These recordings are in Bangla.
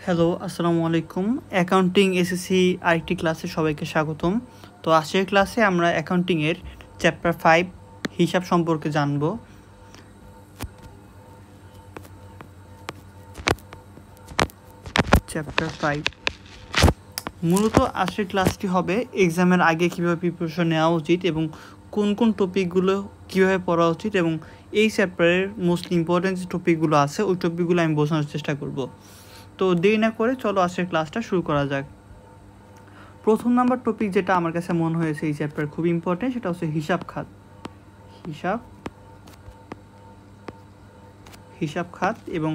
হ্যালো, আসসালামু আলাইকুম। অ্যাকাউন্টিং এসএসসি আরেকটি ক্লাসে সবাইকে স্বাগতম। তো আজকের ক্লাসে আমরা অ্যাকাউন্টিংয়ের চ্যাপ্টার 5 হিসাব সম্পর্কে জানব। চ্যাপ্টার 5 মূলত আজকের ক্লাসটি হবে এক্সামের আগে কীভাবে প্রিপারেশন নেওয়া উচিত এবং কোন কোন টপিকগুলো কীভাবে পড়া উচিত এবং এই চ্যাপ্টারের মোস্ট ইম্পর্টেন্ট যে টপিকগুলো আছে ওই টপিকগুলো আমি বোঝানোর চেষ্টা করব। তো দেরি না করে চলো আজকের ক্লাসটা শুরু করা যাক। প্রথম নাম্বার টপিক যেটা আমার কাছে মনে হয়েছে এই চ্যাপ্টার খুব ইম্পর্টেন্ট, সেটা হচ্ছে হিসাব খাত। হিসাব খাত এবং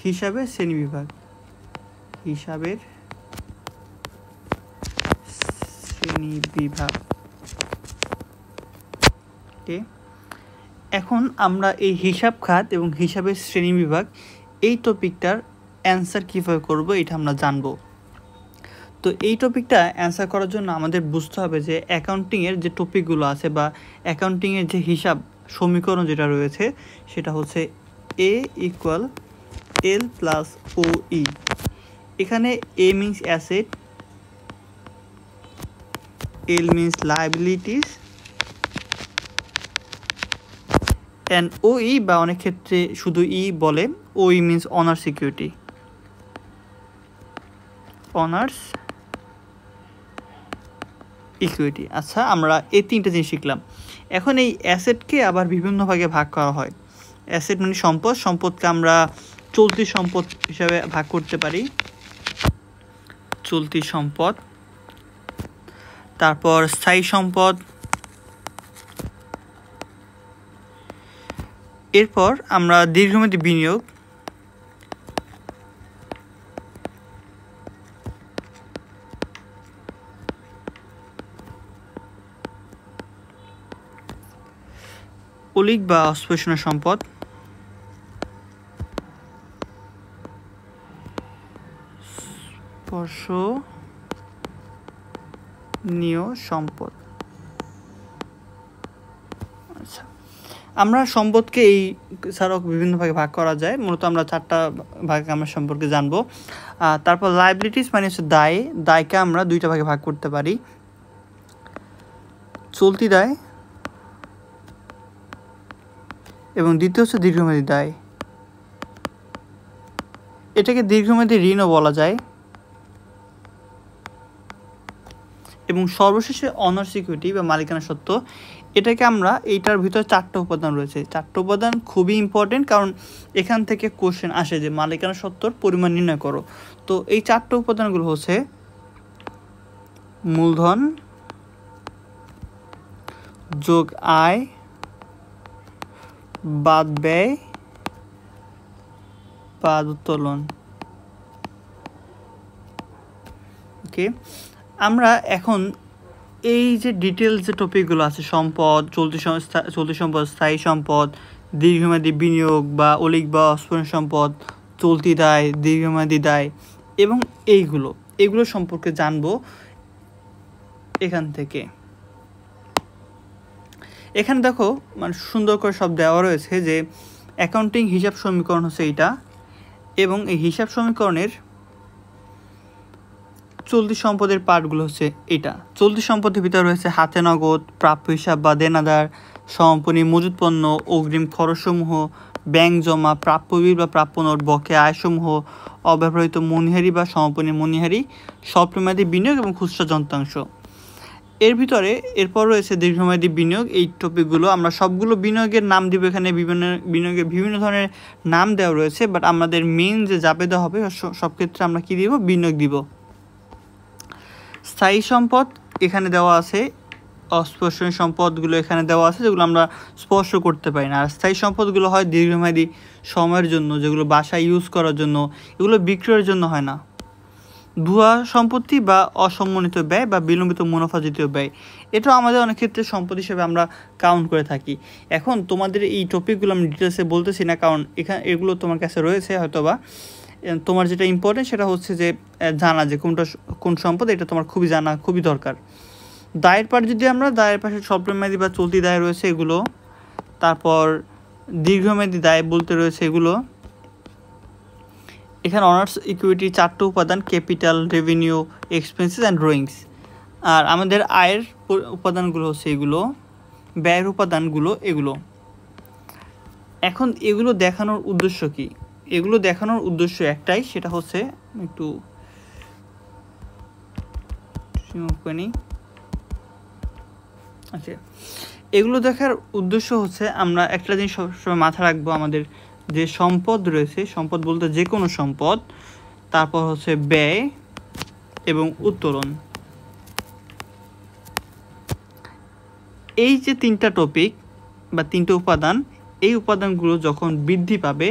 হিসাবের শ্রেণীবিভাগ। হিসাবের শ্রেণীবিভাগ। ওকে, এখন আমরা এই হিসাব খাত এবং হিসাবের শ্রেণীবিভাগ এই টপিকটার অ্যান্সার কীভাবে করব এটা আমরা জানবো। তো এই টপিকটা অ্যান্সার করার জন্য আমাদের বুঝতে হবে যে অ্যাকাউন্টিংয়ের যে টপিকগুলো আছে বা অ্যাকাউন্টিংয়ের যে হিসাব সমীকরণ যেটা রয়েছে সেটা হচ্ছে এ ইকুয়াল এল প্লাস ও ই। এখানে A means asset, L means liabilities and O E বা অনেক ক্ষেত্রে শুধু ই বলে, O E means owner's security, owner's equity. আচ্ছা, আমরা এই তিনটা জিনিস শিখলাম। এখন এই অ্যাসেটকে আবার বিভিন্ন ভাগে ভাগ করা হয়। অ্যাসেট মানে সম্পদ, সম্পদকে আমরা চলতি সম্পদ হিসাবে ভাগ করতে পারি, চলতি সম্পদ। তারপর স্থায়ী সম্পদ, এরপর আমরা দীর্ঘমেয়াদী বিনিয়োগ, অলিক বা অস্পর্শনীয় সম্পদ, স্পর্শনীয় সম্পদ। আচ্ছা, আমরা সম্পদকে এই ছাড়াও বিভিন্ন ভাগে ভাগ করা যায়, মূলত আমরা 4টা ভাগে আমরা সম্পর্কে জানবো। তারপর লায়াবিলিটিস মানে হচ্ছে দায়, দায়কে আমরা 2টা ভাগে ভাগ করতে পারি, চলতি দায় এবং দ্বিতীয় হচ্ছে দীর্ঘমেয়াদী দায়। এটাকে দীর্ঘমেয়াদী ঋণও বলা যায়। এবং সর্বশেষে অনার্স সিকিউরিটি বা মালিকানা সত্ত্ব, এটাকে আমরা এইটার ভিতরে 4টা উপাদান রয়েছে। 4টা উপাদান খুবই ইম্পর্টেন্ট, কারণ এখান থেকে কোশ্চেন আসে যে মালিকানা সত্ত্বর পরিমাণ নির্ণয় করো। তো এই 4টা উপাদানগুলো হচ্ছে মূলধন যোগ আয় বাদ ব্যয় বাদ উত্তোলন। ওকে, আমরা এখন এই যে ডিটেলস যে টপিকগুলো আছে, সম্পদ, চলতি সম্পদ, স্থায়ী সম্পদ, দীর্ঘমেয়াদী বিনিয়োগ বা অলিক বা অস্পর্শনীয় সম্পদ, চলতি দায়, দীর্ঘমেয়াদী দায় এবং এইগুলো সম্পর্কে জানবো এখান থেকে। এখানে দেখো মানে সুন্দর করে সব দেওয়া রয়েছে যে অ্যাকাউন্টিং হিসাব সমীকরণ হচ্ছে এইটা, এবং এই হিসাব সমীকরণের চলতি সম্পদের পার্টগুলো হচ্ছে এটা। চলতি সম্পদের ভিতরে রয়েছে হাতে নগদ, প্রাপ্য হিসাব বা দেনাদার, সমাপনী, মজুত পণ্য, অগ্রিম খরচসমূহ, ব্যাংক জমা, প্রাপ্য বিল বা প্রাপ্য নোট, বকেয়া আয়সমূহ, অব্যবহৃত মনিহারি বা সমাপনী মনিহারি, স্বল্পমেয়াদী বিনিয়োগ এবং খুচরা যন্ত্রাংশ। এর ভিতরে এরপর রয়েছে দীর্ঘমেয়াদী বিনিয়োগ। এই টপিকগুলো আমরা সবগুলো বিনিয়োগের নাম দিব, এখানে বিনিয়োগের বিভিন্ন ধরনের নাম দেওয়া রয়েছে, বাট আমাদের মেন যে জাবেদা হবে সব ক্ষেত্রে আমরা কি দিব, বিনিয়োগ দিব। স্থায়ী সম্পদ এখানে দেওয়া আছে, অস্পর্শনীয় সম্পদগুলো এখানে দেওয়া আছে যেগুলো আমরা স্পর্শ করতে পারি না। আর স্থায়ী সম্পদগুলো হয় দীর্ঘমেয়াদী সময়ের জন্য, যেগুলো বাসায় ইউজ করার জন্য, এগুলো বিক্রয়ের জন্য হয় না। ভুয়া সম্পত্তি বা অসম্মানিত ব্যয় বা বিলম্বিত মুনাফা জাতীয় ব্যয়, এটাও আমাদের অনেক ক্ষেত্রে সম্পদ হিসেবে আমরা কাউন্ট করে থাকি। এখন তোমাদের এই টপিকগুলো আমি ডিটেলসে বলতেছি না, কারণ এগুলো তোমার কাছে রয়েছে হয়তোবা। তোমার যেটা ইম্পর্টেন্ট সেটা হচ্ছে যে জানা যে কোন সম্পদ, এটা তোমার খুবই জানা খুবই দরকার। দায়ের পাশে যদি আমরা দায়ের পাশে স্বল্পমেয়াদী বা চলতি দায় রয়েছে এগুলো, তারপর দীর্ঘমেয়াদী দায় বলতে রয়েছে এগুলো, এখানে অনার্স ইকুইটি 4টা উপাদান, capital, revenue, expenses and drawings. আর আমাদের আয়ের উপাদানগুলো হচ্ছে এগুলো, ব্যয়ের উপাদানগুলো এগুলো। এখন এগুলো দেখানোর উদ্দেশ্য কি? এগুলো দেখানোর উদ্দেশ্য একটাই, সেটা হচ্ছে একটু আচ্ছা, এগুলো দেখার উদ্দেশ্য হচ্ছে আমরা একটা জিনিস সবসময় মাথায় রাখবো, আমাদের যে সম্পদ রয়েছে, সম্পদ বলতে যে কোনো সম্পদ, তারপর হচ্ছে ব্যয় এবং উত্তোলন। এই যে 3টা টপিক বা 3টে উপাদান, এই উপাদানগুলো যখন বৃদ্ধি পাবে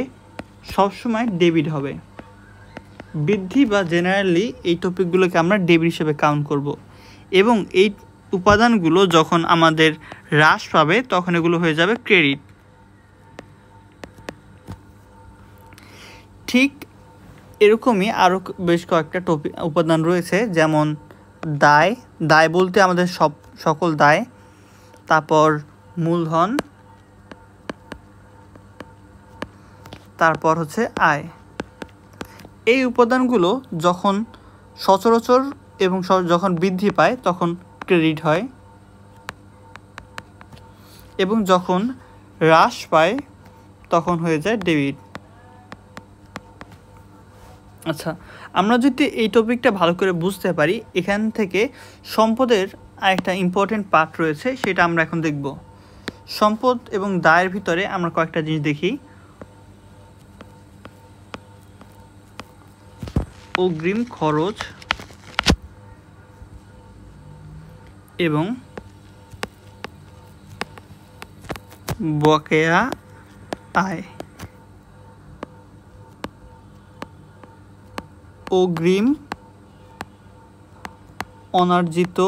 সবসময় ডেবিট হবে। বৃদ্ধি বা জেনারেলি এই টপিকগুলোকে আমরা ডেবিট হিসেবে কাউন্ট করব, এবং এই উপাদানগুলো যখন আমাদের হ্রাস পাবে তখন এগুলো হয়ে যাবে ক্রেডিট। ঠিক এরকমই আরও বেশ কয়েকটা উপাদান রয়েছে, যেমন দায়। দায় বলতে আমাদের সকল দায়, তারপর মূলধন, তারপর হচ্ছে আয়। এই উপাদানগুলো যখন সচরাচর এবং যখন বৃদ্ধি পায় তখন ক্রেডিট হয়, এবং যখন হ্রাস পায় তখন হয়ে যায় ডেবিট। আচ্ছা, আমরা যদি এই টপিকটা ভালো করে বুঝতে পারি, এখান থেকে সম্পদের আরেকটা ইম্পর্টেন্ট পার্ট রয়েছে, সেটা আমরা এখন দেখব। সম্পদ এবং দায়ের ভিতরে আমরা কয়েকটা জিনিস দেখি। অগ্রিম খরচ এবং বকেয়া আয়। অগ্রিম, অনার্জিত,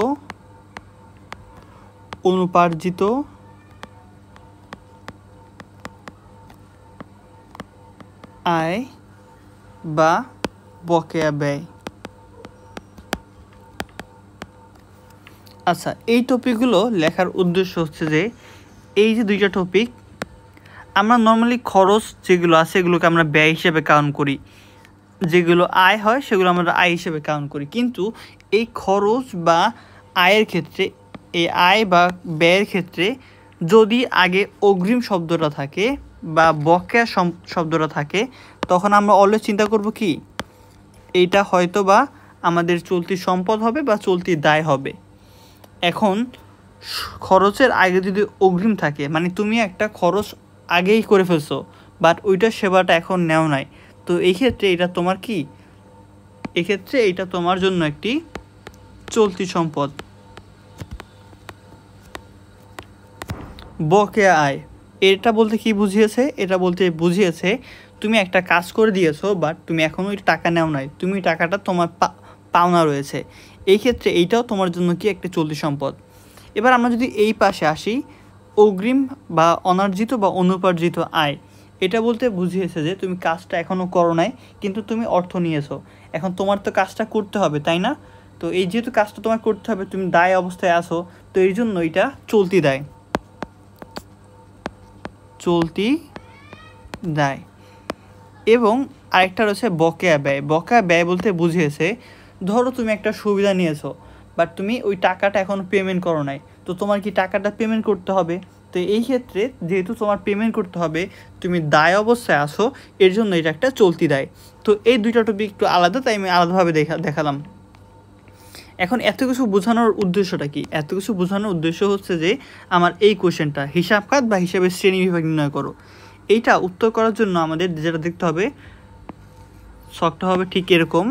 অনুপার্জিত, আয় বা বকেয়া ব্যয়। আচ্ছা, এই টপিকগুলো লেখার উদ্দেশ্য হচ্ছে যে এই যে 2টা টপিক, আমরা নর্মালি খরচ যেগুলো আছে এগুলোকে আমরা ব্যয় হিসেবে কাউন্ট করি, যেগুলো আয় হয় সেগুলো আমরা আয় হিসেবে কাউন্ট করি। কিন্তু এই খরচ বা আয়ের ক্ষেত্রে, এই আয় বা ব্যয়ের ক্ষেত্রে যদি আগে অগ্রিম শব্দটা থাকে বা বকেয়া শব্দটা থাকে, তখন আমরা অলওয়েজ চিন্তা করব কি, এইটা হয়তো বা আমাদের চলতি সম্পদ হবে বা চলতি দায় হবে। এখন খরচের আগে যদি অগ্রিম থাকে, মানে তুমি একটা খরচ আগেই করে ফেলছো, বাট ওইটার সেবাটা এখন নেও নাই, তো এই ক্ষেত্রে এটা তোমার কি, এক্ষেত্রে এটা তোমার জন্য একটি চলতি সম্পদ। বকেয়া আয়, এটা বলতে কি বুঝিয়েছে? এটা বলতে বুঝিয়েছে তুমি একটা কাজ করে দিয়েছো, বাট তুমি এখনও ওই টাকা নেও নাই, তুমি টাকাটা তোমার পাওনা রয়েছে, এই ক্ষেত্রে এইটাও তোমার জন্য কি একটা চলতি সম্পদ। এবার আমরা যদি এই পাশে আসি, অগ্রিম বা অনার্জিত বা অনুপার্জিত আয়, এটা বলতে বুঝিয়েছে যে তুমি কাজটা এখনও করো নাই, কিন্তু তুমি অর্থ নিয়েছো, এখন তোমার তো কাজটা করতে হবে, তাই না? তো এই যেহেতু কাজটা তোমার করতে হবে, তুমি দায় অবস্থায় আসো, তো এই জন্য এটা চলতি দায়, চলতি দায়। এবং আরেকটা রয়েছে বকেয়া ব্যয়। বকেয়া ব্যয় বলতে বুঝিয়েছে, ধরো তুমি একটা সুবিধা নিয়েছো, বাট তুমি ওই টাকাটা এখন পেমেন্ট করো নাই, তো তোমার কি টাকাটা পেমেন্ট করতে হবে। তো এই ক্ষেত্রে যেহেতু তোমার পেমেন্ট করতে হবে, তুমি দায় অবস্থায় আসো, এর জন্য এটা একটা চলতি দায়। তো এই 2টা টপিক একটু আলাদা, তাই আমি আলাদাভাবে দেখালাম। এখন এত কিছু বোঝানোর উদ্দেশ্যটা কি? এত কিছু বোঝানোর উদ্দেশ্য হচ্ছে যে আমার এই কোশ্চেনটা, হিসাব খাত বা হিসাবের শ্রেণী বিভাগ নির্ণয় করো, এইটা উত্তর করার জন্য আমাদের যেটা দেখতে হবে, শখটা হবে ঠিক এরকম,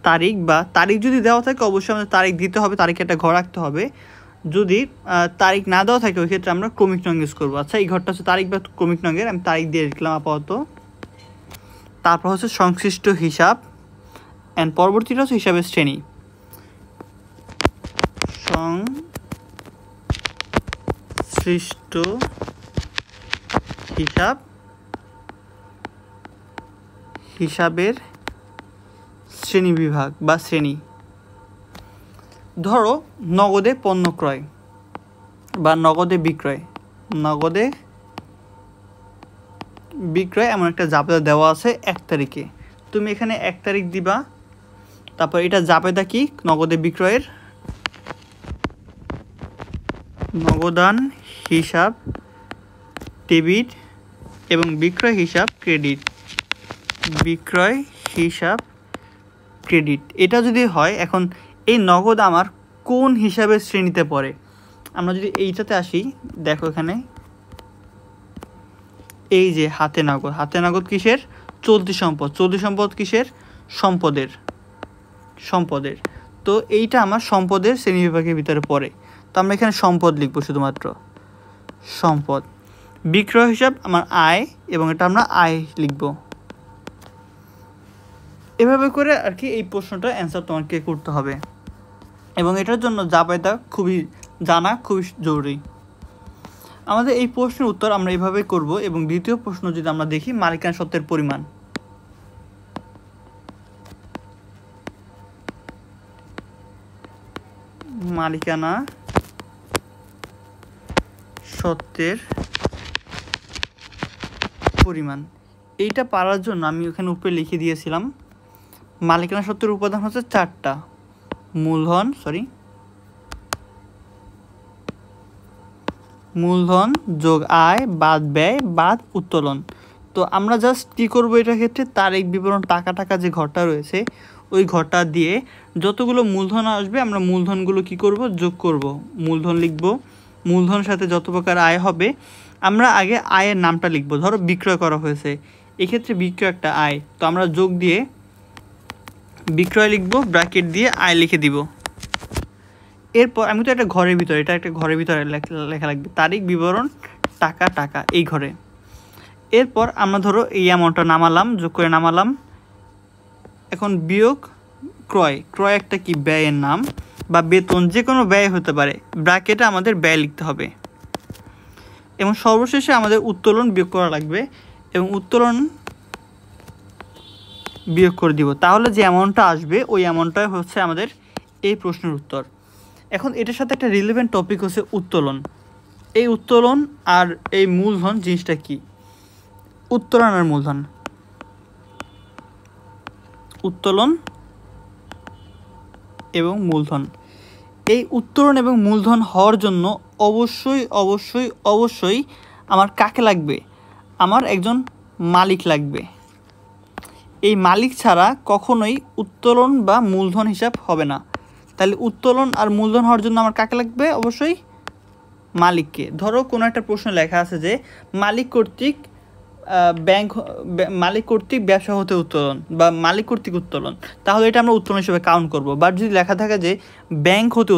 তারিখ বা তারিখ যদি দেওয়া থাকে অবশ্যই আমাদের তারিখ দিতে হবে, তারিখে একটা ঘর রাখতে হবে। যদি তারিখ না দেওয়া থাকে ওই ক্ষেত্রে আমরা ক্রমিক নং ইউজ করবো। আচ্ছা, এই ঘরটা হচ্ছে তারিখ বা ক্রমিক নংয়ের, আমি তারিখ দিয়ে লিখলাম আপাতত। তারপর হচ্ছে সংশ্লিষ্ট হিসাব, অ্যান্ড পরবর্তীটা হচ্ছে হিসাবের শ্রেণী। সংশ্লিষ্ট হিসাব, হিসাবের শ্রেণী বিভাগ বা শ্রেণী। ধরো নগদে পণ্য ক্রয় বা নগদে বিক্রয়, নগদে বিক্রয় এমন একটা জাবেদা দেওয়া আছে 1 তারিখে, তুমি এখানে 1 তারিখ দিবা, তারপর এটা জাবেদা কি নগদে বিক্রয়ের নগদান হিসাব ডেবিট এবং বিক্রয় হিসাব ক্রেডিট, বিক্রয় হিসাব ক্রেডিট। এটা যদি হয়, এখন এই নগদ আমার কোন হিসাবের শ্রেণীতে পড়ে? আমরা যদি এইটাতে আসি, দেখো এখানে এই যে হাতে নগদ, হাতে নগদ কিসের? চলতি সম্পদ। চলতি সম্পদ কিসের? সম্পদের। তো এইটা আমার সম্পদের শ্রেণীবিভাগের ভিতরে পড়ে। তো আমরা এখানে সম্পদ লিখব, শুধুমাত্র সম্পদ। বিক্রয় হিসাব আমার আয়, এবং এটা আমরা আয় লিখব। এভাবে করে আর কি এই প্রশ্নটা অ্যান্সার তোমাকে করতে হবে, এবং এটার জন্য জাবেদা জানা খুবই জরুরি। আমাদের এই প্রশ্নের উত্তর আমরা এইভাবে করব। এবং দ্বিতীয় প্রশ্ন যদি আমরা দেখি, মালিকানা সত্ত্বের পরিমাণ। মালিকানা সত্ত্বের পরিমাণ, এইটা পারার জন্য আমি ওখানে উপরে লিখে দিয়েছিলাম মালিকানা সত্ত্বের উপাদান হচ্ছে 4টা। মূলধন যোগ আয় বাদ ব্যয় বাদ উত্তোলন। তো আমরা জাস্ট কী করবো এটার ক্ষেত্রে, তারিখ বিবরণ টাকা যে ঘরটা রয়েছে ওই ঘরটা দিয়ে যতগুলো মূলধন আসবে আমরা মূলধনগুলো কি করব? যোগ করব। মূলধন লিখব, মূলধনের সাথে যত প্রকার আয় হবে আমরা আগে আয়ের নামটা লিখব। ধরো বিক্রয় করা হয়েছে, এক্ষেত্রে বিক্রয় একটা আয়, তো আমরা যোগ দিয়ে বিক্রয় লিখব, ব্র্যাকেট দিয়ে আয় লিখে দিব। এরপর আমি তো এটা ঘরের ভিতরে, লেখা লাগবে তারিখ বিবরণ টাকা এই ঘরে। এরপর আমরা ধরো এই অ্যামাউন্টটা নামালাম, যোগ করে নামালাম। এখন বিয়োগ ক্রয় একটা কি ব্যয়ের নাম বা বেতন, যে কোনো ব্যয় হতে পারে, ব্র্যাকেটে আমাদের ব্যয় লিখতে হবে। এবং সর্বশেষে আমাদের উত্তোলন বিয়োগ করা লাগবে, এবং উত্তোলন বিয়োগ করে দিব। তাহলে যে অ্যামাউন্টটা আসবে ওই অ্যামাউন্টটাই হচ্ছে আমাদের এই প্রশ্নের উত্তর। এখন এটার সাথে একটা রিলেভেন্ট টপিক হচ্ছে উত্তোলন। এই উত্তোলন আর এই মূলধন জিনিসটা কি? উত্তোলন আর মূলধন, উত্তোলন এবং মূলধন। এই উত্তোলন এবং মূলধন হওয়ার জন্য অবশ্যই আমার কাকে লাগবে? আমার একজন মালিক লাগবে। এই মালিক ছাড়া কখনোই উত্তোলন বা মূলধন হিসাব হবে না। তাহলে উত্তোলন আর মূলধন হওয়ার জন্য আমার কাকে লাগবে? অবশ্যই মালিককে। ধরো কোনো একটা প্রশ্ন লেখা আছে যে মালিক কর্তৃক ব্যবসা হতে উত্তোলন বা মালিক কর্তৃক উত্তোলন, তাহলে এটা আমরা উত্তোলন হিসেবে কাউন্ট করব। বাট যদি লেখা থাকে যে ব্যাংক হতে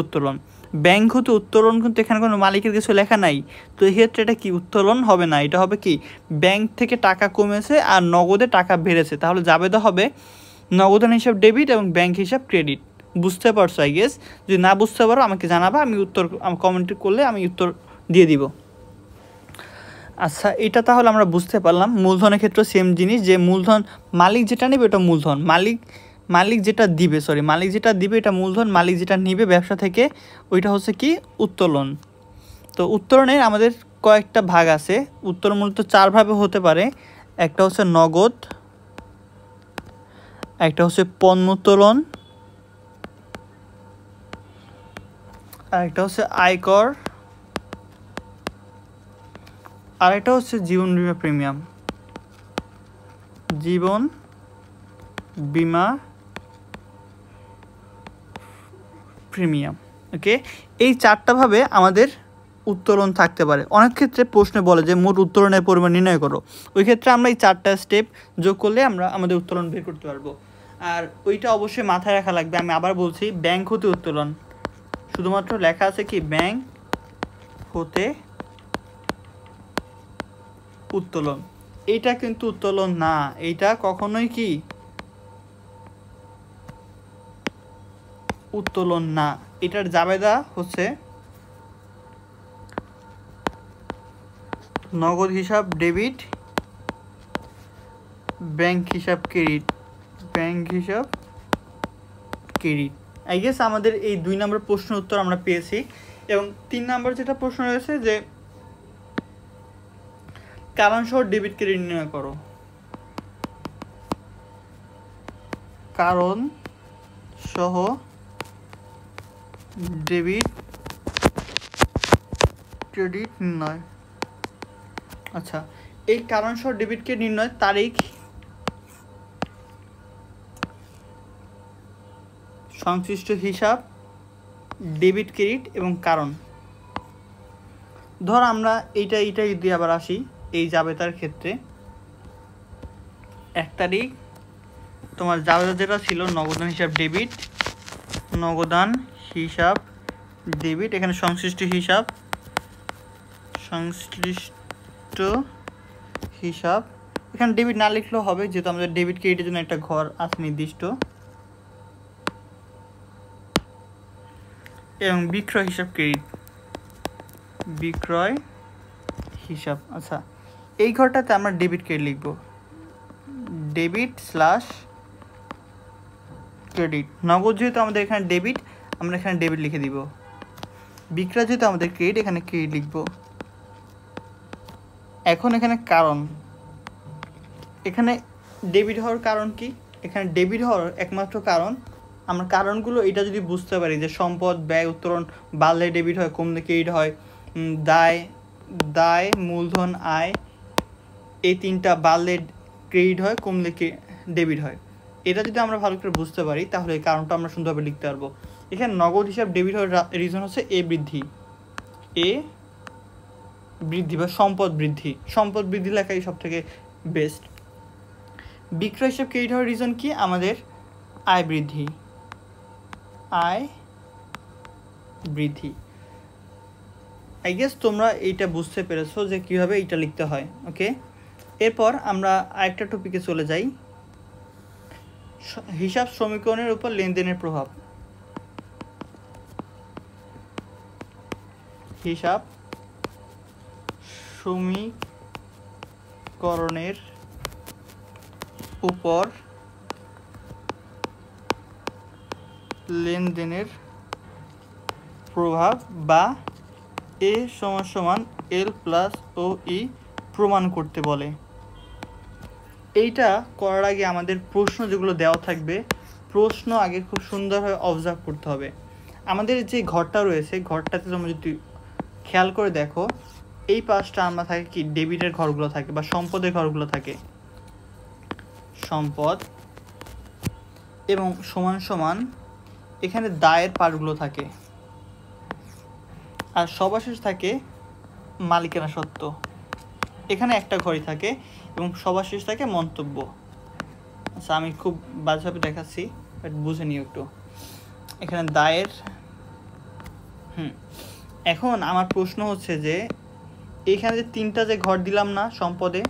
উত্তোলন কিন্তু এখানে কোনো মালিকের কিছু লেখা নাই, তো এই ক্ষেত্রে এটা কি উত্তোলন হবে না। এটা হবে কি ব্যাংক থেকে টাকা কমেছে আর নগদে টাকা বেড়েছে, তাহলে জাবেদা হবে নগদান হিসাব ডেবিট এবং ব্যাংক হিসাব ক্রেডিট। বুঝতে পারছো? I guess. যদি না বুঝতে পারো আমাকে জানাবা, আমি কমেন্ট করলে আমি উত্তর দিয়ে দিব। আচ্ছা, এটা তাহলে আমরা বুঝতে পারলাম। মূলধনের ক্ষেত্রে সেম জিনিস, যে মূলধন মালিক যেটা নেবে ওটা মূলধন, মালিক যেটা দিবে এটা মূলধন, মালিক যেটা নিবে ব্যবসা থেকে ওইটা হচ্ছে কি উত্তোলন। তো উত্তোলনের আমাদের কয়েকটা ভাগ আছে। উত্তোলন মূলত 4 ভাবে হতে পারে। একটা হচ্ছে নগদ, একটা হচ্ছে পণ্য উত্তোলন, আর একটা হচ্ছে আয়কর, আর একটা হচ্ছে জীবন বীমা প্রিমিয়াম, জীবন বীমা প্রিমিয়াম। ওকে, এই 4টা ভাবে আমাদের উত্তোলন থাকতে পারে। অনেক ক্ষেত্রে প্রশ্নে বলে যে মোট উত্তোলনের পরিমাণ নির্ণয় করো, ওই ক্ষেত্রে আমরা এই 4টা স্টেপ যোগ করলে আমরা আমাদের উত্তোলন বের করতে পারবো। আর ওইটা অবশ্যই মাথায় রাখা লাগবে। আমি আবার বলছি, ব্যাংক হতে উত্তোলন, শুধুমাত্র লেখা আছে কি ব্যাংক হতে উত্তোলন, এইটা কিন্তু উত্তোলন না। এইটা কখনোই কি উত্তোলন না। এটার জাবেদা হচ্ছে নগদ হিসাব ডেবিট, ব্যাংক হিসাব ক্রেডিট, আই গেস আমাদের এই 2 নম্বর প্রশ্নের উত্তর আমরা পেয়েছি। এবং 3 নম্বর যেটা প্রশ্ন রয়েছে যে কারণ সহ ডেবিট ক্রেডিট নির্ণয় করো। কারণ সহ ডেবিট ক্রেডিট নির্ণয়। আচ্ছা, এই কারণ সহ ডেবিট ক্রেডিট নির্ণয় তারিখ, সংশ্লিষ্ট হিসাব, ডেবিট ক্রেডিট এবং কারণ। ধর আমরা এইটাই দিয়ে আবার আসি এই জাবেদার ক্ষেত্রে। 1 তারিখ তোমার জাবেদা যেটা ছিল নগদান হিসাব ডেবিট, নগদান হিসাব ডেবিট, এখানে সংশ্লিষ্ট হিসাব, এখানে ডেবিট না লিখলেও হবে যেহেতু আমাদের ডেবিট ক্রেডিটের জন্য একটা ঘর আছে নির্দিষ্ট, এবং বিক্রয় হিসাব ক্রেডিট, বিক্রয় হিসাব। আচ্ছা, এই ঘরটাতে আমরা ডেবিট ক্রেডিট লিখব, ডেবিট স্ল্যাশ ক্রেডিট। নগদ যেহেতু আমাদের এখানে ডেবিট, আমরা এখানে ডেবিট লিখে দিব। বিক্রয় যেহেতু আমাদের ক্রেডিট, এখানে ক্রেডিট লিখব। এখন এখানে কারণ, এখানে ডেবিট হওয়ার কারণ কি? এখানে ডেবিট হওয়ার একমাত্র কারণ, আমরা কারণগুলো এটা যদি বুঝতে পারি যে সম্পদ ব্যয় উত্তোলন বাড়লে ডেবিট হয়, কমলে ক্রেডিট হয়, দায় মূলধন আয় এই 3টা বাড়লে ক্রেডিট হয়, কমলে ডেবিট হয়। এটা যদি আমরা ভালো করে বুঝতে পারি তাহলে এই কারণটা আমরা সুন্দরভাবে লিখতে পারবো। এখানে নগদ হিসাব ডেবিট হওয়ার রিজন হচ্ছে বৃদ্ধি বা সম্পদ বৃদ্ধি লেখাই সব থেকে বেস্ট। বিক্রয় হিসাব ক্রেডিট হওয়ার রিজন কি? আমাদের আয় বৃদ্ধি। আই গেস তোমরা এইটা বুঝতে পেরেছো যে কিভাবে এইটা লিখতে হয়। ওকে, এরপর আমরা আরেকটা টপিকে চলে যাই, হিসাব সমীকরণের উপর লেনদেনের প্রভাব। হিসাব সমীকরণের উপর লেনদেনের প্রভাব বা এ সমান এল প্লাস ও ই প্রমাণ করতে বলে। এইটা করার আগে আমাদের প্রশ্ন যেগুলো দেওয়া থাকবে, প্রশ্ন আগে খুব সুন্দরভাবে অবজার্ভ করতে হবে। আমাদের যে ঘরটা রয়েছে, ঘরটাতে তোমরা যদি খেয়াল করে দেখো, এই পাশটা আমরা থাকে কি ডেবিটের ঘরগুলো থাকে বা সম্পদের ঘরগুলো থাকে, সম্পদ, এবং সমান এখানে দায়ের পার্টগুলো থাকে, আর সর্বশেষ থাকে মালিকানা সত্ত্ব। এখানে একটা ঘরই থাকে এবং সর্বশেষ থাকে মন্তব্য। আচ্ছা, আমি খুব বাজেভাবে দেখাচ্ছি, বাট বুঝে নিও একটু। এখানে দায়ের, এখন আমার প্রশ্ন হচ্ছে যে এইখানে যে 3টা যে ঘর দিলাম না সম্পদে,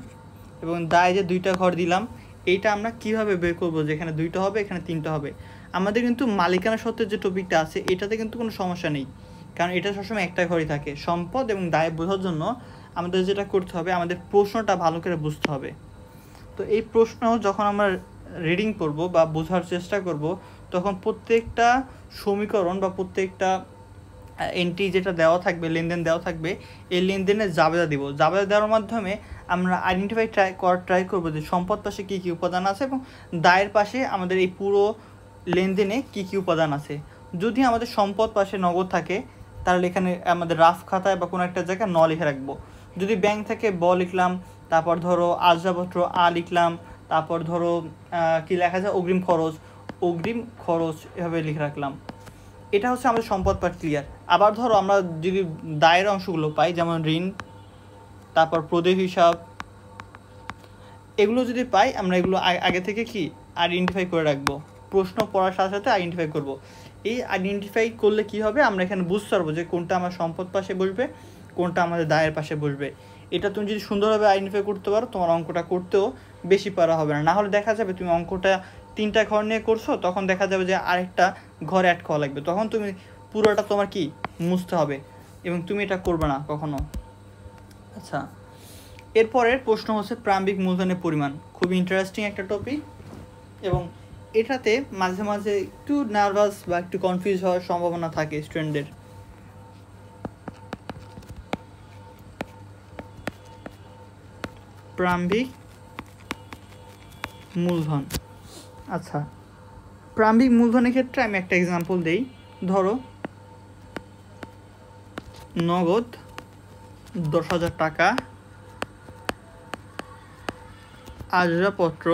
এবং দায়ে যে 2টা ঘর দিলাম, এইটা আমরা কিভাবে বের করবো যে এখানে 2টা হবে, এখানে 3টা হবে? আমাদের কিন্তু মালিকানা সত্ত্বের যে টপিকটা আছে এটাতে কিন্তু কোনো সমস্যা নেই, কারণ এটা সবসময় একটা ঘরই থাকে। সম্পদ এবং দায় বোঝার জন্য আমাদের যেটা করতে হবে, আমাদের প্রশ্নটা ভালো করে বুঝতে হবে। তো এই প্রশ্ন যখন আমরা রিডিং করব বা বোঝার চেষ্টা করব, তখন প্রত্যেকটা সমীকরণ বা প্রত্যেকটা এন্ট্রি যেটা দেওয়া থাকবে, লেনদেন দেওয়া থাকবে, এই লেনদেনের জাবেদা দিব। জাবেদা দেওয়ার মাধ্যমে আমরা আইডেন্টিফাই ট্রাই করবো যে সম্পদ পাশে কী কী উপাদান আছে এবং দায়ের পাশে আমাদের এই পুরো লেনদেনে কী কী উপাদান আছে। যদি আমাদের সম্পদ পাশে নগদ থাকে তাহলে এখানে আমাদের রাফ খাতায় বা কোনো একটা জায়গায় ন লিখে রাখবো। যদি ব্যাংক থেকে ব লিখলাম, তারপর ধরো আসবাবপত্র আ লিখলাম, তারপর ধরো কি লেখা যায় অগ্রিম খরচ এভাবে লিখে রাখলাম। এটা হচ্ছে আমাদের সম্পদ পার্ট ক্লিয়ার। আবার ধরো আমরা যদি দায়ের অংশগুলো পাই, যেমন ঋণ, তারপর প্রদেয় হিসাব, এগুলো যদি পাই আমরা এগুলো আগে থেকে কি আইডেন্টিফাই করে রাখবো। প্রশ্ন পড়ার সাথে সাথে আইডেন্টিফাই করব। এই আইডেন্টিফাই করলে কি হবে, আমরা এখানে বুঝতে পারবো যে কোনটা আমার সম্পদ পাশে বসবে, কোনটা আমাদের দায়ের পাশে বসবে। এটা তুমি যদি সুন্দরভাবে আইডেন্টিফাই করতে পারো, তোমার অঙ্কটা করতেও বেশি পারা হবে না। না হলে দেখা যাবে তুমি অঙ্কটা 3টা ঘর নিয়ে করছো, তখন দেখা যাবে যে আরেকটা ঘর অ্যাড করা লাগবে, তখন তুমি পুরোটা তোমার কি মুছতে হবে, এবং তুমি এটা করবে না কখনো। আচ্ছা, এরপরের প্রশ্ন হচ্ছে প্রারম্ভিক মূলধনের পরিমাণ। খুব ইন্টারেস্টিং একটা টপিক, এবং এটাতে মাঝে মাঝে একটু নার্ভাস বা একটু কনফিউজ হওয়ার সম্ভাবনা থাকে স্টুডেন্টদের। প্রারম্ভিক মূলধন, আচ্ছা প্রারম্ভিক মূলধনের ক্ষেত্রে আমি একটা এক্সাম্পল দেই। ধরো নগদ 10,000 টাকা, আসবাবপত্র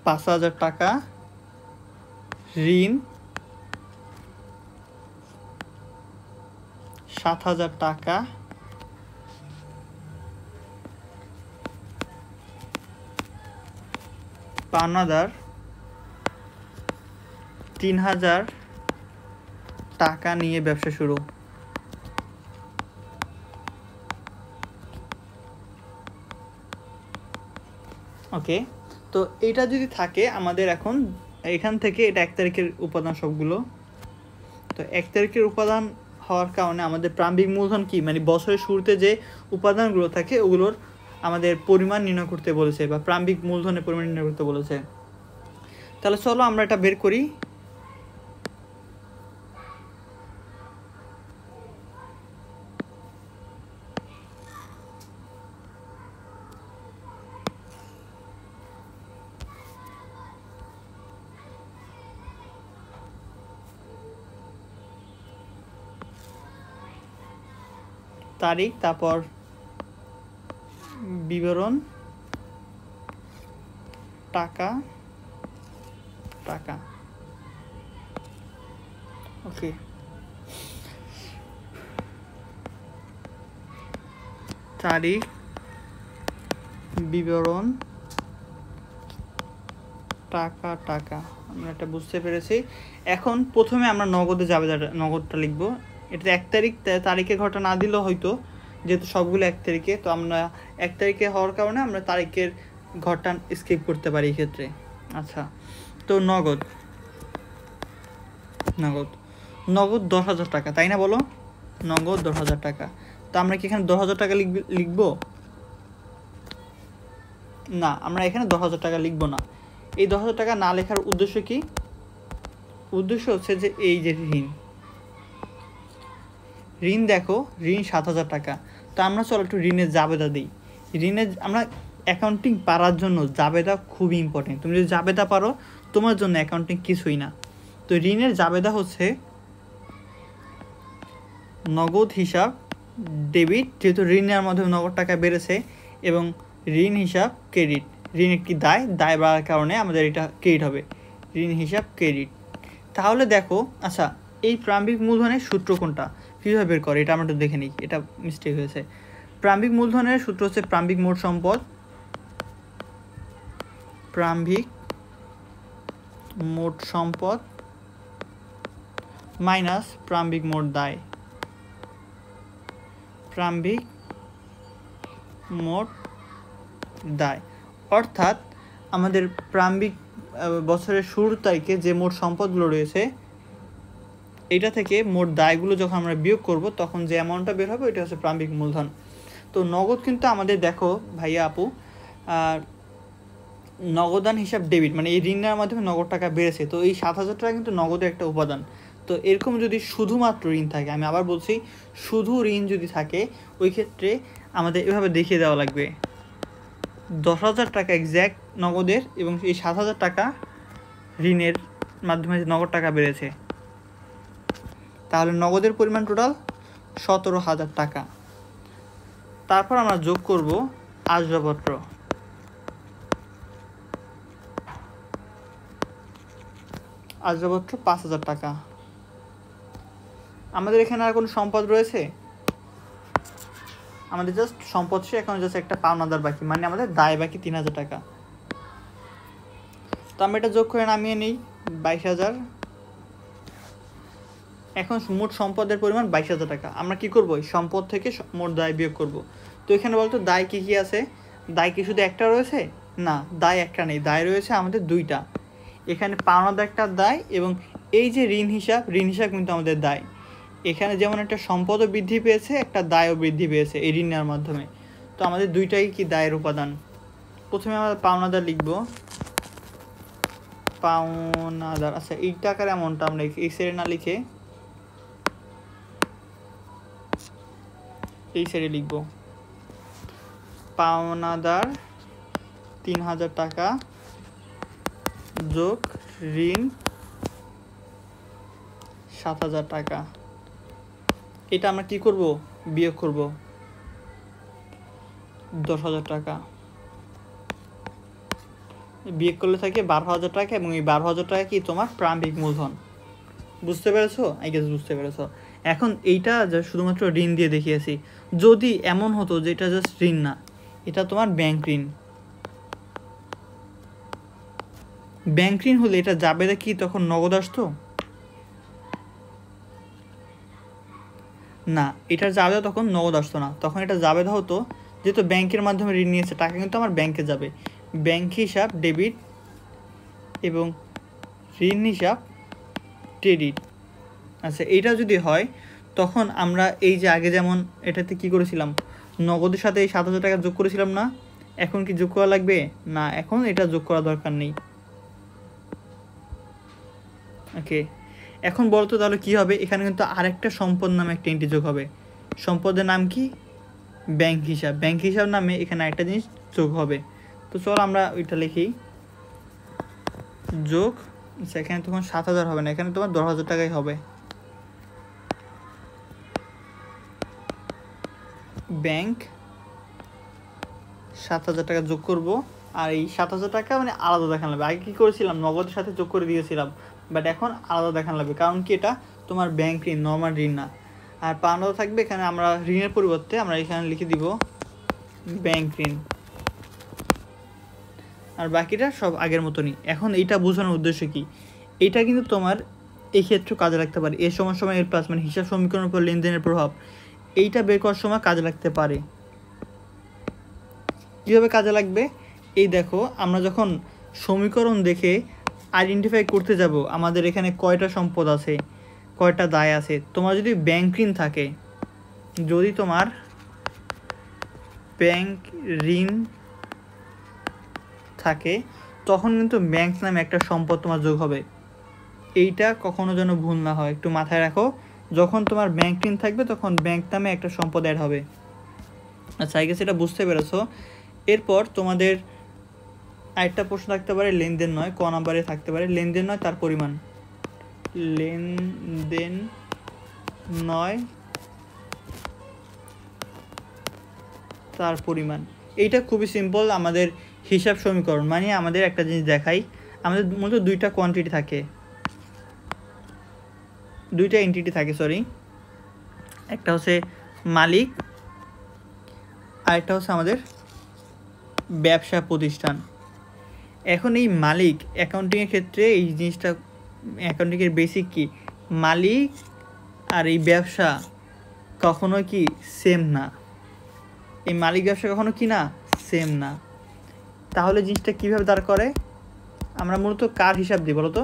5,000 টাকা, ঋণ 7,000 টাকা, পাওনাদার 3,000 টাকা নিয়ে ব্যবসা শুরু। ওকে, তো এটা যদি থাকে আমাদের এখন এখান থেকে এটা 1 তারিখের উপাদান সবগুলো। তো 1 তারিখের উপাদান হওয়ার কারণে আমাদের প্রারম্ভিক মূলধন কি, মানে বছরের শুরুতে যে উপাদানগুলো থাকে ওগুলোর আমাদের পরিমাণ নির্ণয় করতে বলেছে, বা প্রারম্ভিক মূলধনের পরিমাণ নির্ণয় করতে বলেছে। তাহলে চলো আমরা এটা বের করি। তারিখ, তারপর বিবরণ, টাকা টাকা। ওকে, তারিখ, বিবরণ, টাকা টাকা। আমরা এটা বুঝতে পেরেছি। এখন প্রথমে আমরা নগদে যাবে, নগদটা লিখবো। এটা 1 তারিখ, তারিখে ঘটা না দিলেও হয়তো, যেহেতু সবগুলো 1 তারিখে, তো আমরা 1 তারিখে হওয়ার কারণে আমরা তারিখের ঘরটা স্কিপ করতে পারি এই ক্ষেত্রে। আচ্ছা, তো নগদ নগদ নগদ 10,000 টাকা, তাই না বলো? নগদ 10,000 টাকা। তো আমরা কি এখানে 10,000 টাকা লিখবো? না, আমরা এখানে 10,000 টাকা লিখবো না। এই 10,000 টাকা না লেখার উদ্দেশ্য কি? উদ্দেশ্য হচ্ছে যে এই যে ঋণ দেখো, ঋণ 7,000 টাকা। তো আমরা চলো একটু ঋণের জাবেদা দিই। ঋণের আমরা অ্যাকাউন্টিং পারার জন্য জাবেদা খুবই ইম্পর্টেন্ট। তুমি যদি জাবেদা পারো তোমার জন্য অ্যাকাউন্টিং কিছুই না। তো ঋণের জাবেদা হচ্ছে নগদ হিসাব ডেবিট, যেহেতু ঋণ নেওয়ার মাধ্যমে নগদ টাকা বেড়েছে, এবং ঋণ হিসাব ক্রেডিট। ঋণ একটি দায়, দায় বাড়ার কারণে আমাদের এটা ক্রেডিট হবে, ঋণ হিসাব ক্রেডিট। তাহলে দেখো, আচ্ছা এই প্রারম্ভিক মূলধনের সূত্র কোনটা, কীভাবে বের করে এটা আমরা একটু দেখে নিই, এটা মিস্টেক হয়েছে। প্রারম্ভিক মূলধনের সূত্র হচ্ছে প্রারম্ভিক মোট সম্পদ, প্রারম্ভিক মোট সম্পদ মাইনাস প্রারম্ভিক মোট দায়, প্রারম্ভিক মোট দায়। অর্থাৎ আমাদের প্রারম্ভিক বছরের শুরুর তারিখে যে মোট সম্পদগুলো রয়েছে এটা থেকে মোট দায়গুলো যখন আমরা বিয়োগ করব তখন যে অ্যামাউন্টটা বের হবে এটা হচ্ছে প্রারম্ভিক মূলধন। তো নগদ কিন্তু আমাদের দেখো ভাইয়া আপু, নগদান হিসাব ডেবিট, মানে এই ঋণ নেওয়ার মাধ্যমে নগদ টাকা বেড়েছে। তো এই 7,000 টাকা কিন্তু নগদের একটা উপাদান। তো এরকম যদি শুধুমাত্র ঋণ থাকে, আমি আবার বলছি শুধু ঋণ যদি থাকে, ওই ক্ষেত্রে আমাদের এভাবে দেখিয়ে দেওয়া লাগবে 10,000 টাকা এক্স্যাক্ট নগদের, এবং এই 7,000 টাকা ঋণের মাধ্যমে নগদ টাকা বেড়েছে। তাহলে নগদের পরিমাণ টোটাল 17,000 টাকা। তারপর আমরা যোগ করব আসবাবপত্র। আসবাবপত্র 5,000 টাকা। আমাদের এখানে আর কোনো সম্পদ রয়েছে? আমাদের জাস্ট সম্পদ সে এখন জাস্ট একটা পাওনাদার বাকি, মানে আমাদের দায় বাকি 3,000 টাকা। তো আমরা এটা যোগ করে নামিয়ে নিই 22,000। এখন মোট সম্পদের পরিমাণ 22,000 টাকা। আমরা কি করব, সম্পদ থেকে মোট দায় বিয়োগ করব। তো এখানে বলতো দায় কি কি আছে? দায় কি শুধু একটা রয়েছে? না, দায় একটা নেই, দায় রয়েছে আমাদের দুইটা। এখানে পাওনাদার একটা দায়, এবং এই যে ঋণ হিসাব, ঋণ হিসাব কিন্তু আমাদের দায়। এখানে যেমন একটা সম্পদও বৃদ্ধি পেয়েছে, একটা দায়ও বৃদ্ধি পেয়েছে এই ঋণ নেওয়ার মাধ্যমে। তো আমাদের দুইটাই কি দায়ের উপাদান। প্রথমে আমরা পাওনাদার লিখব, পাওনাদার। আচ্ছা এই টাকার অ্যামাউন্টটা আমরা এই সাইডে না লিখে এই সাইডে লিখব। পাওনাদার 3,000 টাকা, যোগ ঋণ 7,000 টাকা, এটা আমরা কি করব, বিয়োগ করব 10,000 টাকা, বিয়োগ করলে থাকে 12,000 টাকা, এবং এই 12,000 টাকা কি তোমার প্রারম্ভিক মূলধন। বুঝতে পেরেছো? আই গেস বুঝতে পেরেছো। এখন এইটা শুধুমাত্র ঋণ দিয়ে দেখিয়েছি। যদি এমন হতো যে এটা জাস্ট ঋণ না, এটা তোমার ব্যাংক ঋণ, ব্যাংক ঋণ হলে এটা জাবেদা কি তখন নগদ আসতো না, এটার জাবেদা তখন নগদ আসতো না, তখন এটা জাবেদা হতো যেহেতু ব্যাংকের মাধ্যমে ঋণ নিয়েছে, টাকা কিন্তু আমার ব্যাংকে যাবে, ব্যাংক হিসাব ডেবিট এবং ঋণ হিসাব ক্রেডিট। আচ্ছা, এইটা যদি হয় তখন আমরা এই যে আগে যেমন এটাতে কি করেছিলাম, নগদের সাথে এই 7,000 টাকা যোগ করেছিলাম না, এখন কি যোগ করা লাগবে না, এখন এটা যোগ করা দরকার নেই। ওকে, এখন বলতো তাহলে কি হবে, এখানে কিন্তু আরেকটা সম্পদ নামে একটা এন্ট্রি যোগ হবে, সম্পদের নাম কি, ব্যাংক হিসাব, ব্যাংক হিসাব নামে এখানে একটা জিনিস যোগ হবে। তো চল আমরা ওইটা লিখি, যোগ, এখানে তখন 7,000 হবে না, এখানে তোমার 10,000 টাকাই হবে, ব্যাংক 7,000 টাকা যোগ করব। আর এই 7,000 টাকা মানে আলাদা দেখান লাগবে, আগে কী করেছিলাম নগদের সাথে যোগ করে দিয়েছিলাম, বাট এখন আলাদা দেখান লাগবে, কারণ কি এটা তোমার ব্যাংক ঋণ, নর্মাল ঋণ না। আর পাওনা থাকবে এখানে, আমরা ঋণের পরিবর্তে আমরা এখানে লিখে দিব ব্যাংক ঋণ, আর বাকিটা সব আগের মতনই। এখন এইটা বোঝানোর উদ্দেশ্য কি, এইটা কিন্তু তোমার এই ক্ষেত্রে কাজে লাগতে পারে, এ সময় এর প্লাস মানে হিসাব সমীকরণের উপর লেনদেনের প্রভাব, এইটা বের করার সময় কাজে লাগতে পারে। কীভাবে কাজে লাগবে, এই দেখো আমরা যখন সমীকরণ দেখে আইডেন্টিফাই করতে যাব আমাদের এখানে কয়টা সম্পদ আছে, কয়টা দায় আছে, তোমার যদি ব্যাংক ঋণ থাকে, যদি তোমার ব্যাংক ঋণ থাকে তখন কিন্তু ব্যাংক নামে একটা সম্পদ তোমার যোগ হবে, এইটা কখনো যেন ভুল না হয়, একটু মাথায় রাখো, যখন তোমার ব্যাংক ঋণ থাকবে তখন ব্যাংক নামে একটা সম্পদ অ্যাড হবে। আচ্ছা, আই গেস এটা বুঝতে পেরেছো। এরপর তোমাদের আরেকটা প্রশ্ন থাকতে পারে, লেনদেন নয়, ক নাম্বারে থাকতে পারে, লেনদেন নয় তার পরিমাণ, লেনদেন নয় তার পরিমাণ, এইটা খুবই সিম্পল, আমাদের হিসাব সমীকরণ মানে আমাদের একটা জিনিস দেখাই, আমাদের মূলত দুইটা কোয়ান্টিটি থাকে, দুইটা এন্টিটি থাকে, সরি, একটা হচ্ছে মালিক আর একটা হচ্ছে আমাদের ব্যবসা প্রতিষ্ঠান। এখন এই মালিক অ্যাকাউন্টিংয়ের ক্ষেত্রে এই জিনিসটা, অ্যাকাউন্টিংয়ের বেসিক কি, মালিক আর এই ব্যবসা কখনো কি সেম না, এই মালিক ব্যবসা কখনো কি না সেম না, তাহলে জিনিসটা কীভাবে দাঁড় করে, আমরা মূলত কার হিসাব দিই বলো তো।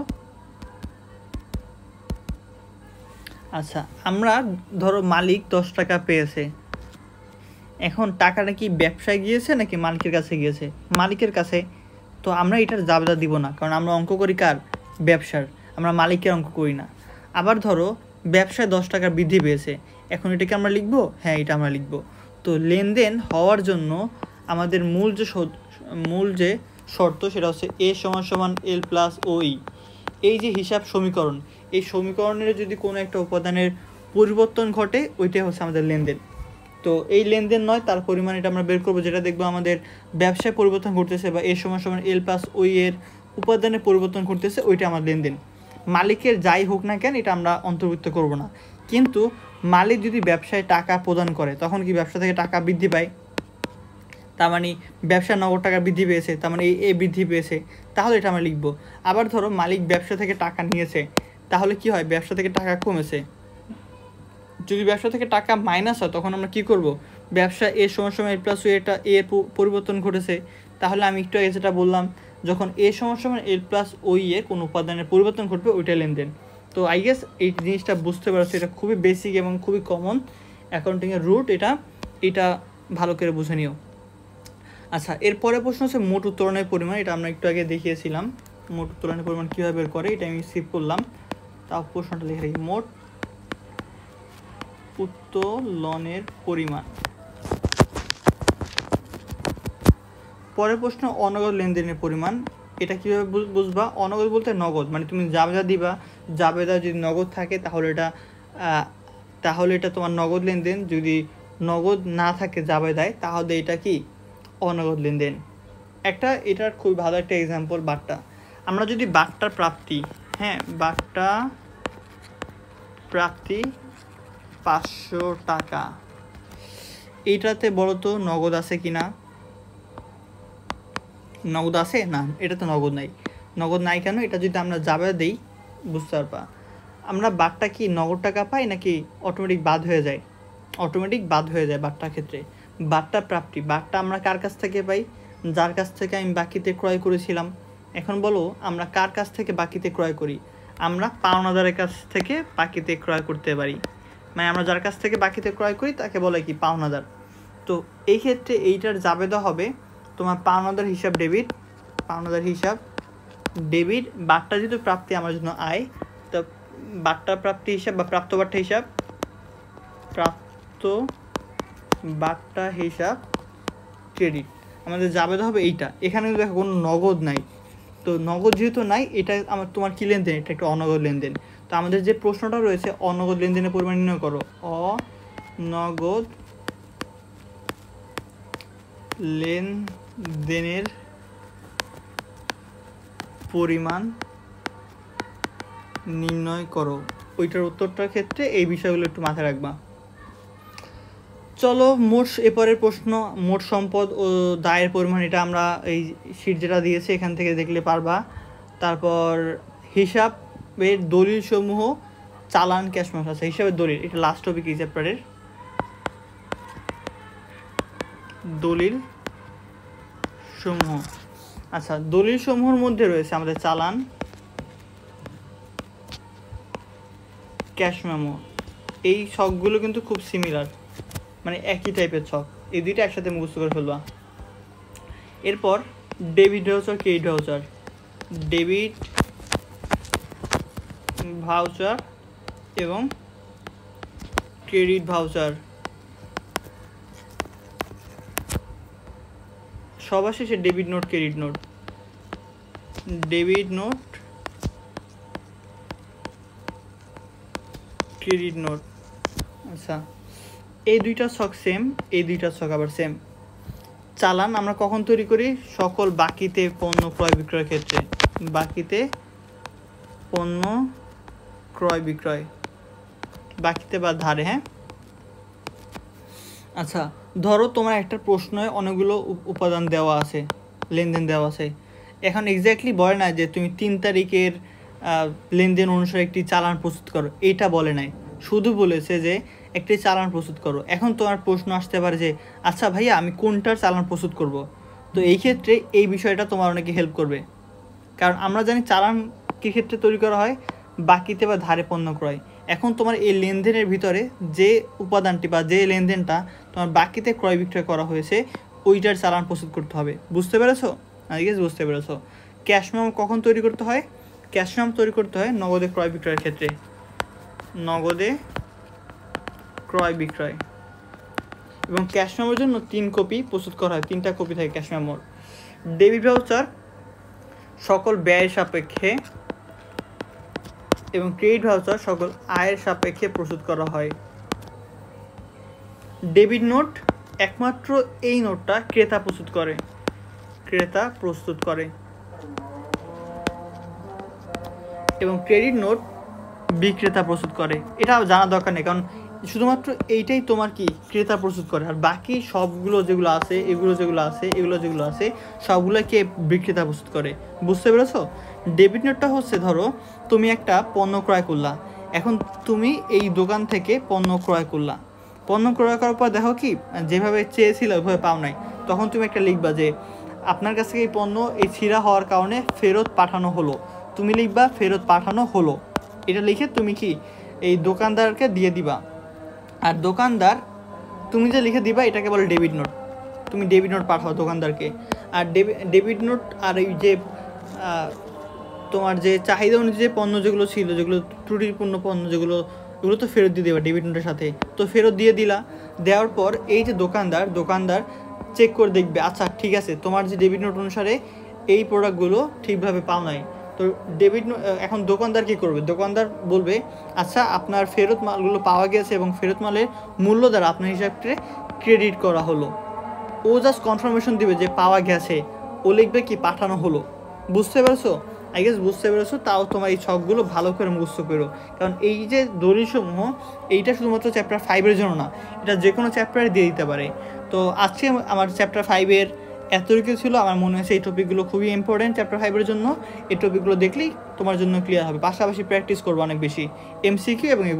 আচ্ছা, আমরা ধরো মালিক 10 টাকা পেয়েছে, এখন টাকাটা কি ব্যবসায় গিয়েছে নাকি মালিকের কাছে গিয়েছে, মালিকের কাছে, তো আমরা এটার জাবেদা দিব না, কারণ আমরা অঙ্ক করি কার, ব্যবসার, আমরা মালিকের অঙ্ক করি না। আবার ধরো ব্যবসায় 10 টাকা বৃদ্ধি পেয়েছে, এখন এটাকে আমরা লিখবো, হ্যাঁ এটা আমরা লিখবো। তো লেনদেন হওয়ার জন্য আমাদের মূল যে শর্ত সেটা হচ্ছে এ সমান সমান এল প্লাস ও ই, এই যে হিসাব সমীকরণ, এই সমীকরণের যদি কোনো একটা উপাদানের পরিবর্তন ঘটে ওইটাই হচ্ছে আমাদের লেনদেন। তো এই লেনদেন নয় তার পরিমাণ, এটা আমরা বের করবো, যেটা দেখবো আমাদের ব্যবসায় পরিবর্তন ঘটতেছে বা এ সমান সমান এল প্লাস ওই এর উপাদানের পরিবর্তন ঘটতেছে, ওইটা আমার লেনদেন। মালিকের যাই হোক না কেন এটা আমরা অন্তর্ভুক্ত করব না, কিন্তু মালিক যদি ব্যবসায় টাকা প্রদান করে তখন কি ব্যবসা থেকে টাকা বৃদ্ধি পায়, তার মানে ব্যবসায় নগদ টাকা বৃদ্ধি পেয়েছে, তার মানে এ বৃদ্ধি পেয়েছে, তাহলে এটা আমরা লিখবো। আবার ধরো মালিক ব্যবসা থেকে টাকা নিয়েছে, তাহলে কি হয়, ব্যবসা থেকে টাকা কমেছে, যদি ব্যবসা থেকে টাকা মাইনাস হয় তখন আমরা কি করব, ব্যবসা এ সমান সমান এ প্লাস ও এটা এর পরিবর্তন ঘটেছে, তাহলে আমি একটু আগে যেটা বললাম, যখন এ সমান সমান এল প্লাস ও এর কোনো উপাদানের পরিবর্তন ঘটবে ওইটা লেনদেন। তো আই গেস এই জিনিসটা বুঝতে পারছো, এটা খুবই বেসিক এবং খুবই কমন অ্যাকাউন্টিংয়ের রুট, এটা ভালো করে বুঝে নিও। আচ্ছা, এরপরে প্রশ্ন হচ্ছে মোট উত্তোলনের পরিমাণ, এটা আমরা একটু আগে দেখিয়েছিলাম, মোট উত্তোলনের পরিমাণ কীভাবে বের করে, এটা আমি সেভ করলাম, তাও প্রশ্নটা লিখে রাখি, মোট উত্তোলনের পরিমাণ। পরের প্রশ্ন অনগদ লেনদেনের পরিমাণ, এটা কীভাবে বুঝবা? অনগদ বলতে নগদ, মানে তুমি জাবেদা দিবা, জাবেদা যদি নগদ থাকে তাহলে এটা তোমার নগদ লেনদেন, যদি নগদ না থাকে জাবেদায় তাহলে এটা কি অনগদ লেনদেন। এটার খুব ভালো একটা এক্সাম্পল বাট্টা। আমরা যদি বাট্টার প্রাপ্তি, হ্যাঁ বাট্টা প্রাপ্তি 500 টাকা, এইটাতে বলো তো নগদ আছে কি না? নগদ আছে না, এটা তো নগদ নাই কেন? এটা যদি আমরা জাবেদা দিই বুঝতে পারবা। আমরা বাট্টা কি নগদ টাকা পাই নাকি অটোমেটিক বাদ হয়ে যায়? অটোমেটিক বাদ হয়ে যায় বাট্টার ক্ষেত্রে। বাট্টা প্রাপ্তি, বাট্টা আমরা কার কাছ থেকে পাই? যার কাছ থেকে আমি বাকিতে ক্রয় করেছিলাম। এখন বলো আমরা কার কাছ থেকে বাকিতে ক্রয় করি? আমরা পাওনাদারের কাছ থেকে বাকিতে ক্রয় করতে পারি, মানে আমরা যার কাছ থেকে বাকিতে ক্রয় করি তাকে বলে কি পাওনাদার। তো এই ক্ষেত্রে এইটার জাবেদা হবে তোমার পাওনাদার হিসাব ডেবিট, পাওনাদার হিসাব ডেবিট। বাট্টা যেহেতু প্রাপ্তি আমার জন্য আয়, তো বাট্টা প্রাপ্তি হিসাব বা প্রাপ্ত বাট্টা হিসাব, প্রাপ্ত বাট্টা হিসাব ক্রেডিট। আমাদের জাবেদা হবে এইটা। এখানে দেখো কোনো নগদ নাই, তো নগদ যেহেতু নাই এটা তোমার কি লেনদেন? এটা একটা অনগদ লেনদেন। তো আমাদের যে প্রশ্নটা রয়েছে অনগদ লেনদেনের পরিমাণ নির্ণয় করো। অনগদ লেনদেনের পরিমাণ নির্ণয় করো। ওইটার উত্তরটার ক্ষেত্রে এই বিষয়গুলো একটু মাথায় রাখবা। চলো এরপরের প্রশ্ন, মোট সম্পদ ও দায়ের পরিমাণ। এটা আমরা এই শীট যেটা দিয়েছে এখান থেকে দেখলে পারবা। তারপর হিসাবের দলিল সমূহ, চালান, ক্যাশ মাস। আছে হিসাবের দলিল, এটা লাস্ট টপিক এই চ্যাপ্টারের। দলিল সমূহ, আচ্ছা দলিল সমূহের মধ্যে রয়েছে আমাদের চালান, ক্যাশ মেমো। এই ছকগুলো কিন্তু খুব সিমিলার, মানে একই টাইপের ছক। এই দুইটা একসাথে মুখস্থ করে ফেলবা। এরপর debit voucher, credit voucher. Debit voucher এবং ক্রেডিট ভাউচার। সবার শেষে debit note, credit note. Debit note, credit note. আচ্ছা এই দুইটা ছক সেম, এই দুইটা ছক আবার সেম। চালান আমরা কখন তৈরি করি? সকল বাকিতে পণ্য ক্রয় বিক্রয়ের ক্ষেত্রে। বাকিতে পণ্য ক্রয় বিক্রয়, বাকিতে বা ধারে। হ্যাঁ আচ্ছা ধরো তোমার একটা প্রশ্নে অনেকগুলো উপাদান দেওয়া আছে, লেনদেন দেওয়া আছে। এখন এক্স্যাক্টলি বলে না যে তুমি 3 তারিখের লেনদেন অনুসারে একটি চালান প্রস্তুত করো, এইটা বলে নাই। শুধু বলেছে যে একটি চালান প্রস্তুত করো। এখন তোমার প্রশ্ন আসতে পারে যে আচ্ছা ভাইয়া আমি কোনটার চালান প্রস্তুত করব? তো এই ক্ষেত্রে এই বিষয়টা তোমার অনেকে হেল্প করবে, কারণ আমরা জানি চালান কী ক্ষেত্রে তৈরি করা হয়? বাকিতে বা ধারে পণ্য ক্রয়। এখন তোমার এই লেনদেনের ভিতরে যে উপাদানটি বা যে লেনদেনটা তোমার বাকিতে ক্রয় বিক্রয় করা হয়েছে ওইটার চালান প্রস্তুত করতে হবে। বুঝতে পেরেছো? আই গেস বুঝতে পেরেছো। ক্যাশ মেমো কখন তৈরি করতে হয়? ক্যাশ মেমো তৈরি করতে হয় নগদে ক্রয় বিক্রয়ের ক্ষেত্রে। নগদে ক্রয় বিক্রয়। এবং ক্যাশ মেমোর জন্য 3 কপি প্রস্তুত করা হয়, 3টা কপি থাকে ক্যাশ মেমোর। ডেবিট ভাউচার সকল ব্যয়ের সাপেক্ষে এবং ক্রেডিট ভাউচার সকল আয়ের সাপেক্ষে প্রস্তুত করা হয়। ডেবিট নোট একমাত্র এই নোটটা ক্রেতা প্রস্তুত করে, এবং ক্রেডিট নোট বিক্রেতা প্রস্তুত করে। এটা জানা দরকার নেই, কারণ শুধুমাত্র এইটাই তোমার কি ক্রেতা প্রস্তুত করে, আর বাকি সবগুলো যেগুলো আছে এগুলো যেগুলো আছে সবগুলোকে বিক্রেতা প্রস্তুত করে। বুঝতে পেরেছো? ডেবিট নোটটা হচ্ছে ধরো তুমি একটা পণ্য ক্রয় করলা, এখন তুমি এই দোকান থেকে পণ্য ক্রয় করার পর দেখো কি যেভাবে চেয়েছিল ওইভাবে পাও নাই, তখন তুমি একটা লিখবা যে আপনার কাছ থেকে এই পণ্য এই ছিঁড়া হওয়ার কারণে ফেরত পাঠানো হলো। তুমি লিখবা ফেরত পাঠানো হলো, এটা লিখে তুমি কি এই দোকানদারকে দিয়ে দিবা। আর দোকানদার তুমি যে লিখে দিবা এটাকে বলে ডেবিট নোট। তুমি ডেবিট নোট পাঠাও দোকানদারকে। আর ডেবিট নোট আর এই যে তোমার যে চাহিদা অনুযায়ী পণ্য যেগুলো ছিল, যেগুলো ত্রুটিপূর্ণ পণ্য এগুলো তো ফেরত দিয়ে দেবা ডেবিট নোটের সাথে। তো ফেরত দিয়ে দিলা, দেওয়ার পর এই যে দোকানদার চেক করে দেখবে আচ্ছা ঠিক আছে তোমার যে ডেবিট নোট অনুসারে এই প্রোডাক্টগুলো ঠিকভাবে পাও নাই। তো এখন দোকানদার কী করবে? দোকানদার বলবে আচ্ছা আপনার ফেরত মালগুলো পাওয়া গেছে এবং ফেরত মালের মূল্য দ্বারা আপনার হিসাবকে ক্রেডিট করা হলো। ও জাস্ট কনফার্মেশন দিবে যে পাওয়া গেছে, ও লিখবে কি পাঠানো হলো। বুঝতে পেরেছো? আই গেস বুঝতে পেরেছো। তাও তোমার এই ছকগুলো ভালো করে মুখস্থ করো, কারণ এই যে দলিলসমূহ এইটা শুধুমাত্র চ্যাপ্টার 5-এর জন্য না, এটা যে কোনো চ্যাপ্টারে দিয়ে দিতে পারে। তো আজকে আমার চ্যাপ্টার 5-এর এতটুকু ছিল। আমার মনে হয়েছে এই টপিকগুলো খুবই ইম্পর্টেন্ট চ্যাপ্টার 5-এর জন্য। এই টপিকগুলো দেখলেই তোমার জন্য ক্লিয়ার হবে। পাশাপাশি প্র্যাকটিস করবো অনেক বেশি MCQ এবং এগুলো।